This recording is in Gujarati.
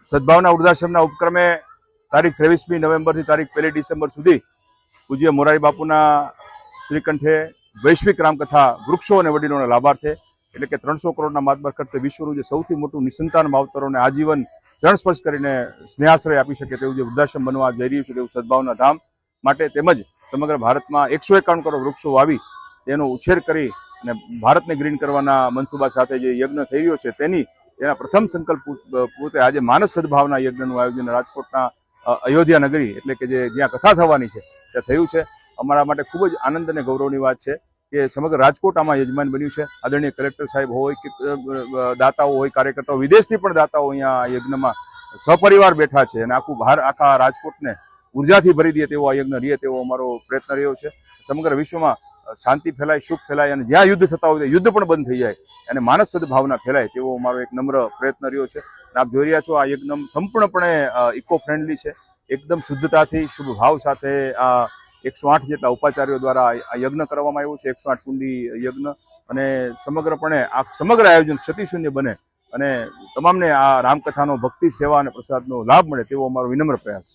સદભાવના વૃદ્ધાશ્રમના ઉપક્રમે તારીખ 23મી નવેમ્બરથી તારીખ 1 ડિસેમ્બર સુધી પૂજ્ય મોરારી બાપુના શ્રીકંઠે વૈશ્વિક રામકથા વૃક્ષો અને વડીલોના લાભાર્થે એટલે કે 300 કરોડના માતબર ખર્ચે વિશ્વનું જે સૌથી મોટું નિસંતાન માવતરોને આજીવન ચરણસ્પર્શ કરીને સ્નેહાશ્રય આપી શકે તેવું જે વૃદ્ધાશ્રમ બનવા જઈ રહ્યું છે તેવું સદભાવના ધામ માટે તેમજ સમગ્ર ભારતમાં 151 કરોડ વૃક્ષો વાવી તેનો ઉછેર કરી અને ભારતને ગ્રીન કરવાના મનસુબા સાથે જે યજ્ઞ થઈ રહ્યો છે તેના પ્રથમ સંકલ્પ પોતે આજે માનસ સદભાવના યજ્ઞનું આયોજન રાજકોટના અયોધ્યા નગરી એટલે કે જ્યાં કથા થવાની છે ત્યાં થયું છે। અમારા માટે ખૂબ જ આનંદ અને ગૌરવની વાત છે કે સમગ્ર રાજકોટ આમાં યજમાન બન્યું છે। આદરણીય કલેક્ટર સાહેબ હોય કે દાતાઓ હોય, કાર્યકર્તાઓ, વિદેશથી પણ દાતાઓ અહીંયા આ યજ્ઞમાં સપરિવાર બેઠા છે અને આખા રાજકોટને ઉર્જાથી ભરી દે તેવો આ યજ્ઞ રહે તેવો અમારો પ્રયત્ન રહ્યો છે। સમગ્ર વિશ્વમાં શાંતિ ફેલાય, સુખ ફેલાય અને જ્યાં યુદ્ધ થતા હોય યુદ્ધ પણ બંધ થઈ જાય અને માનસ સદભાવના ફેલાય તેવો અમારો એક નમ્ર પ્રયત્ન રહ્યો છે। આપ જોઈ રહ્યા છો આ યજ્ઞ સંપૂર્ણપણે ઇકો ફ્રેન્ડલી છે, એકદમ શુદ્ધતાથી શુભ ભાવ સાથે આ 108 જેટલા ઉપાચાર્યો દ્વારા આ યજ્ઞ કરવામાં આવ્યો છે। 108 કુંડી યજ્ઞ અને સમગ્ર આયોજન ક્ષતિશૂન્ય બને અને તમામને આ રામકથાનો ભક્તિ સેવા અને પ્રસાદનો લાભ મળે તેવો અમારો વિનમ્ર પ્રયાસ છે।